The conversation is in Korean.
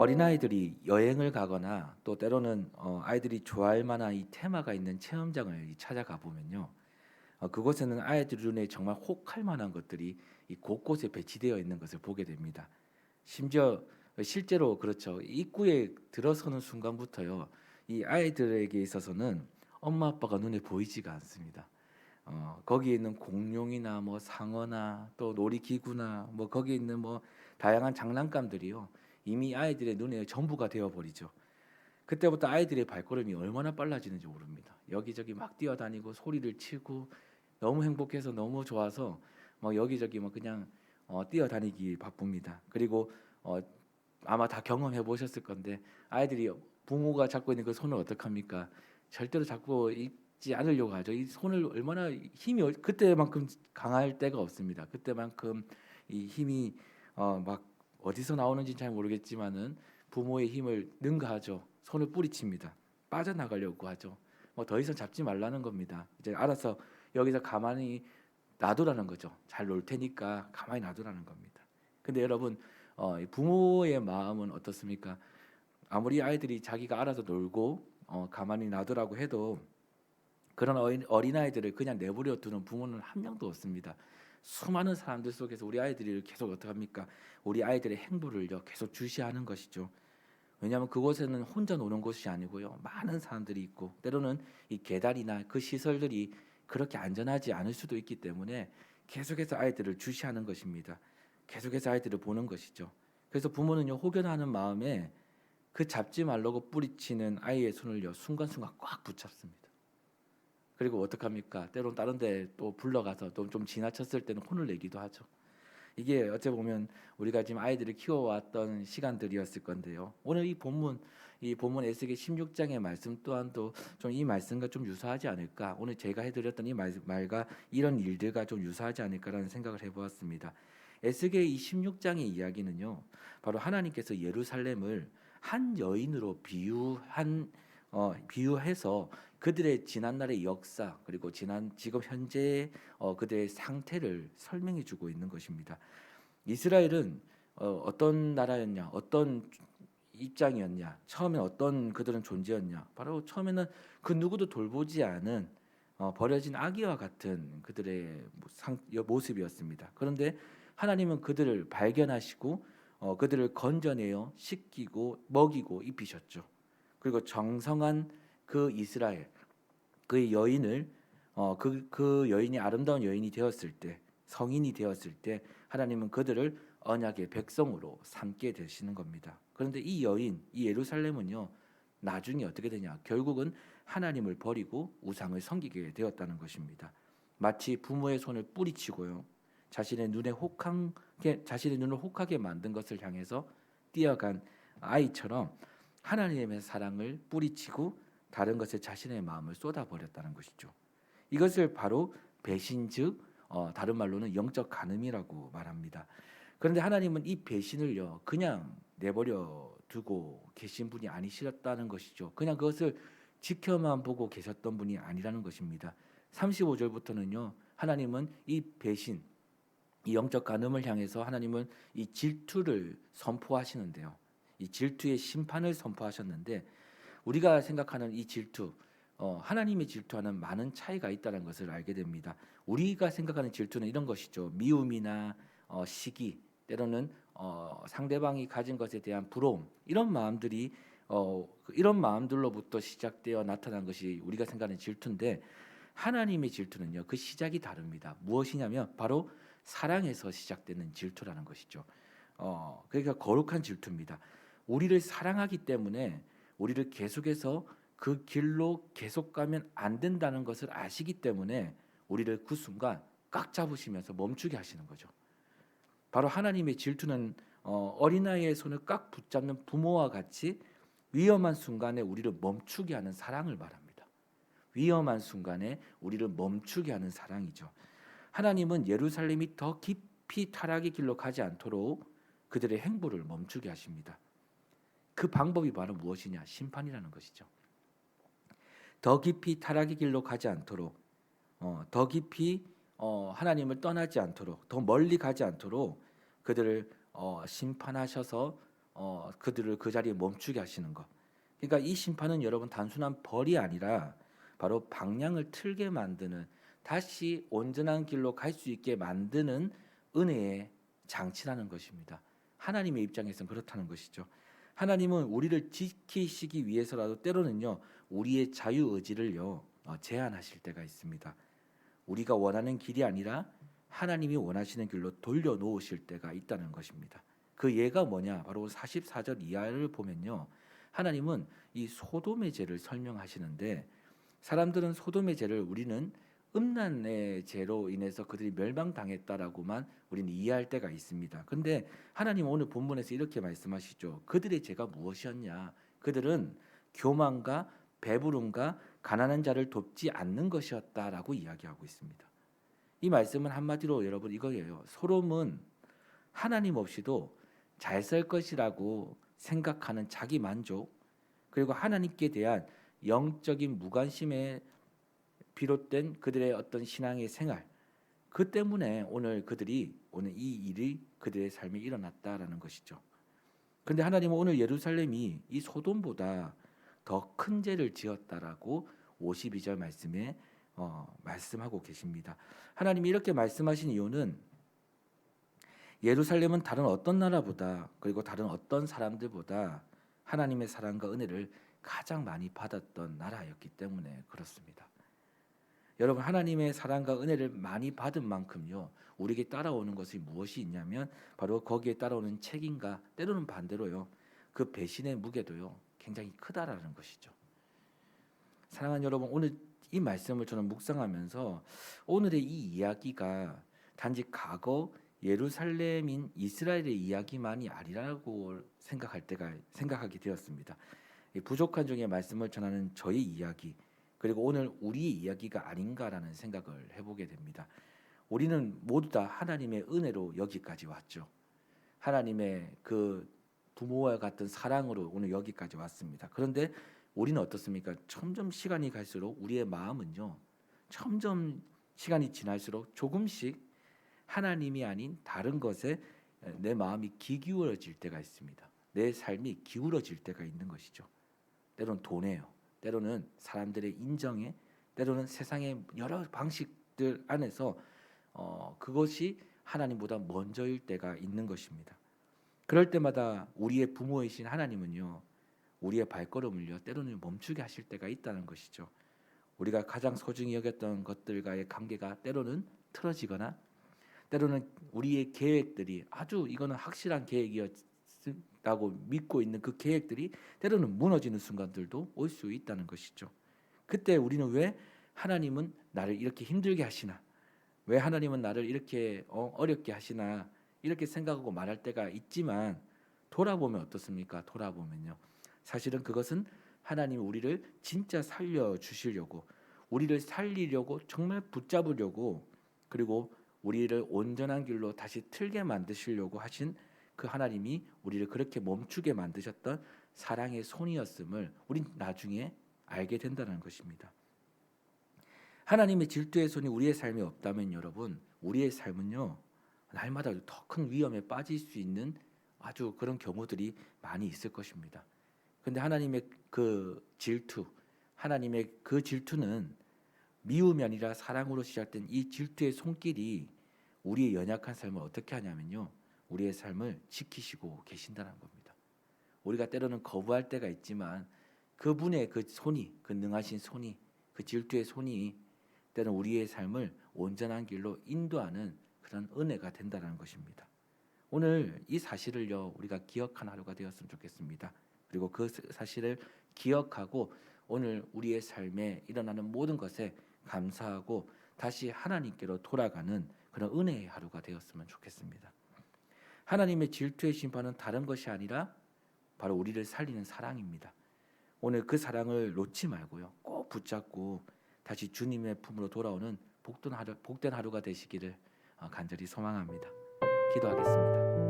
어린아이들이 여행을 가거나 또 때로는 아이들이 좋아할 만한 이 테마가 있는 체험장을 찾아가 보면요. 그곳에는 아이들 눈에 정말 혹할 만한 것들이 이 곳곳에 배치되어 있는 것을 보게 됩니다. 심지어 실제로 그렇죠. 입구에 들어서는 순간부터요. 이 아이들에게 있어서는 엄마 아빠가 눈에 보이지가 않습니다. 거기에 있는 공룡이나 뭐 상어나 또 놀이기구나 뭐 거기에 있는 뭐 다양한 장난감들이요. 이미 아이들의 눈에 전부가 되어 버리죠. 그때부터 아이들의 발걸음이 얼마나 빨라지는지 모릅니다. 여기저기 막 뛰어다니고 소리를 치고 너무 행복해서 너무 좋아서 뭐 여기저기 뭐 그냥 뛰어다니기 바쁩니다. 그리고 어 아마 다 경험해 보셨을 건데 아이들이 부모가 잡고 있는 그 손을 어떡합니까? 절대로 잡고 있지 않으려고 하죠. 이 손을 얼마나 힘이 그때만큼 강할 때가 없습니다. 그때만큼 이 힘이 막 어디서 나오는지 잘 모르겠지만은 부모의 힘을 능가하죠. 손을 뿌리칩니다. 빠져나가려고 하죠. 뭐 더 이상 잡지 말라는 겁니다. 이제 알아서 여기서 가만히 놔두라는 거죠. 잘 놀 테니까 가만히 놔두라는 겁니다. 근데 여러분 이 부모의 마음은 어떻습니까? 아무리 아이들이 자기가 알아서 놀고 가만히 놔두라고 해도 그런 어린아이들을 그냥 내버려 두는 부모는 한 명도 없습니다. 수많은 사람들 속에서 우리 아이들이 계속 어떡합니까? 우리 아이들의 행보를요 계속 주시하는 것이죠. 왜냐하면 그곳에는 혼자 노는 곳이 아니고요. 많은 사람들이 있고 때로는 이 계단이나 그 시설들이 그렇게 안전하지 않을 수도 있기 때문에 계속해서 아이들을 주시하는 것입니다. 계속해서 아이들을 보는 것이죠. 그래서 부모는요 혹연하는 마음에 그 잡지 말라고 뿌리치는 아이의 손을요 순간순간 꽉 붙잡습니다. 그리고 어떡합니까? 때론 다른 데 또 불러가서 또 좀 지나쳤을 때는 혼을 내기도 하죠. 이게 어찌 보면 우리가 지금 아이들을 키워왔던 시간들이었을 건데요. 오늘 이 본문 에스겔 16장의 말씀 또한도 좀 이 말씀과 좀 유사하지 않을까? 오늘 제가 해드렸던 이 말과 이런 일들과 좀 유사하지 않을까라는 생각을 해보았습니다. 에스겔 이 16장의 이야기는요, 바로 하나님께서 예루살렘을 한 여인으로 비유해서 그들의 지난날의 역사 그리고 지금 현재의 그들의 상태를 설명해 주고 있는 것입니다. 이스라엘은 어떤 나라였냐, 어떤 입장이었냐, 처음에 어떤 그들은 존재였냐, 바로 처음에는 그 누구도 돌보지 않은 버려진 아기와 같은 그들의 모습이었습니다. 그런데 하나님은 그들을 발견하시고 그들을 건져내어 씻기고 먹이고 입히셨죠. 그리고 정성한 그 이스라엘, 그 여인을 그 여인이 아름다운 여인이 되었을 때, 성인이 되었을 때 하나님은 그들을 언약의 백성으로 삼게 되시는 겁니다. 그런데 이 여인, 이 예루살렘은요, 나중에 어떻게 되냐? 결국은 하나님을 버리고 우상을 섬기게 되었다는 것입니다. 마치 부모의 손을 뿌리치고요, 자신의 눈을 혹하게 만든 것을 향해서 뛰어간 아이처럼 하나님의 사랑을 뿌리치고 다른 것에 자신의 마음을 쏟아버렸다는 것이죠. 이것을 바로 배신 즉 다른 말로는 영적 간음이라고 말합니다. 그런데 하나님은 이 배신을요 그냥 내버려 두고 계신 분이 아니시었다는 것이죠. 그냥 그것을 지켜만 보고 계셨던 분이 아니라는 것입니다. 35절부터는요 하나님은 이 배신, 이 영적 간음을 향해서 하나님은 이 질투를 선포하시는데요. 이 질투의 심판을 선포하셨는데 우리가 생각하는 이 질투, 하나님의 질투와는 많은 차이가 있다는 것을 알게 됩니다. 우리가 생각하는 질투는 이런 것이죠. 미움이나 시기, 때로는 상대방이 가진 것에 대한 부러움, 이런 마음들로부터 시작되어 나타난 것이 우리가 생각하는 질투인데 하나님의 질투는요. 그 시작이 다릅니다. 무엇이냐면 바로 사랑에서 시작되는 질투라는 것이죠. 그러니까 거룩한 질투입니다. 우리를 사랑하기 때문에 우리를 계속해서 그 길로 계속 가면 안 된다는 것을 아시기 때문에 우리를 그 순간 꽉 잡으시면서 멈추게 하시는 거죠. 바로 하나님의 질투는 어린아이의 손을 꽉 붙잡는 부모와 같이 위험한 순간에 우리를 멈추게 하는 사랑을 말합니다. 위험한 순간에 우리를 멈추게 하는 사랑이죠. 하나님은 예루살렘이 더 깊이 타락의 길로 가지 않도록 그들의 행보를 멈추게 하십니다. 그 방법이 바로 무엇이냐? 심판이라는 것이죠. 더 깊이 타락의 길로 가지 않도록, 더 깊이 하나님을 떠나지 않도록, 더 멀리 가지 않도록 그들을 심판하셔서 그들을 그 자리에 멈추게 하시는 것. 그러니까 이 심판은 여러분 단순한 벌이 아니라 바로 방향을 틀게 만드는, 다시 온전한 길로 갈 수 있게 만드는 은혜의 장치라는 것입니다. 하나님의 입장에서는 그렇다는 것이죠. 하나님은 우리를 지키시기 위해서라도 때로는요 우리의 자유 의지를요 제한하실 때가 있습니다. 우리가 원하는 길이 아니라 하나님이 원하시는 길로 돌려놓으실 때가 있다는 것입니다. 그 예가 뭐냐? 바로 44절 이하를 보면요. 하나님은 이 소돔의 죄를 설명하시는데, 사람들은 소돔의 죄를 우리는 음란의 죄로 인해서 그들이 멸망당했다라고만 우리는 이해할 때가 있습니다. 근데 하나님 오늘 본문에서 이렇게 말씀하시죠. 그들의 죄가 무엇이었냐? 그들은 교만과 배부름과 가난한 자를 돕지 않는 것이었다라고 이야기하고 있습니다. 이 말씀은 한마디로 여러분 이거예요. 소돔은 하나님 없이도 잘 살 것이라고 생각하는 자기 만족, 그리고 하나님께 대한 영적인 무관심에 비롯된 그들의 어떤 신앙의 생활, 그 때문에 오늘 이 일이 그들의 삶에 일어났다라는 것이죠. 그런데 하나님은 오늘 예루살렘이 이 소돔보다 더 큰 죄를 지었다라고 52절 말씀에 말씀하고 계십니다. 하나님이 이렇게 말씀하신 이유는 예루살렘은 다른 어떤 나라보다, 그리고 다른 어떤 사람들보다 하나님의 사랑과 은혜를 가장 많이 받았던 나라였기 때문에 그렇습니다. 여러분, 하나님의 사랑과 은혜를 많이 받은 만큼요 우리에게 따라오는 것이 무엇이 있냐면 바로 거기에 따라오는 책임과, 때로는 반대로요 그 배신의 무게도요 굉장히 크다라는 것이죠. 사랑하는 여러분, 오늘 이 말씀을 저는 묵상하면서 오늘의 이 이야기가 단지 과거 예루살렘인 이스라엘의 이야기만이 아니라고 생각하게 되었습니다. 이 부족한 중에 말씀을 전하는 저의 이야기, 그리고 오늘 우리의 이야기가 아닌가라는 생각을 해보게 됩니다. 우리는 모두 다 하나님의 은혜로 여기까지 왔죠. 하나님의 그 부모와 같은 사랑으로 오늘 여기까지 왔습니다. 그런데 우리는 어떻습니까? 점점 시간이 갈수록 우리의 마음은요 점점 시간이 지날수록 조금씩 하나님이 아닌 다른 것에 내 마음이 기울어질 때가 있습니다. 내 삶이 기울어질 때가 있는 것이죠. 때로는 돈에요, 때로는 사람들의 인정에, 때로는 세상의 여러 방식들 안에서 그것이 하나님보다 먼저일 때가 있는 것입니다. 그럴 때마다 우리의 부모이신 하나님은요 우리의 발걸음을요 때로는 멈추게 하실 때가 있다는 것이죠. 우리가 가장 소중히 여겼던 것들과의 관계가 때로는 틀어지거나, 때로는 우리의 계획들이 아주 이거는 확실한 계획이었다고 믿고 있는 그 계획들이 때로는 무너지는 순간들도 올 수 있다는 것이죠. 그때 우리는 왜 하나님은 나를 이렇게 힘들게 하시나, 왜 하나님은 나를 이렇게 어렵게 하시나 이렇게 생각하고 말할 때가 있지만, 돌아보면 어떻습니까? 돌아보면요 사실은 그것은 하나님이 우리를 진짜 살려주시려고, 우리를 살리려고, 정말 붙잡으려고, 그리고 우리를 온전한 길로 다시 틀게 만드시려고 하신 그 하나님이 우리를 그렇게 멈추게 만드셨던 사랑의 손이었음을 우린 나중에 알게 된다는 것입니다. 하나님의 질투의 손이 우리의 삶에 없다면 여러분, 우리의 삶은요 날마다 더 큰 위험에 빠질 수 있는 아주 그런 경우들이 많이 있을 것입니다. 근데 하나님의 그 질투는 미움이 아니라 사랑으로 시작된 이 질투의 손길이 우리의 연약한 삶을 어떻게 하냐면요 우리의 삶을 지키시고 계신다는 겁니다. 우리가 때로는 거부할 때가 있지만 그분의 그 손이, 그 능하신 손이, 그 질투의 손이 때로는 우리의 삶을 온전한 길로 인도하는 그런 은혜가 된다는 것입니다. 오늘 이 사실을요 우리가 기억하는 하루가 되었으면 좋겠습니다. 그리고 그 사실을 기억하고 오늘 우리의 삶에 일어나는 모든 것에 감사하고 다시 하나님께로 돌아가는 그런 은혜의 하루가 되었으면 좋겠습니다. 하나님의 질투의 심판은 다른 것이 아니라 바로 우리를 살리는 사랑입니다. 오늘 그 사랑을 놓지 말고요 꼭 붙잡고 다시 주님의 품으로 돌아오는 복된 하루가 되시기를 간절히 소망합니다. 기도하겠습니다.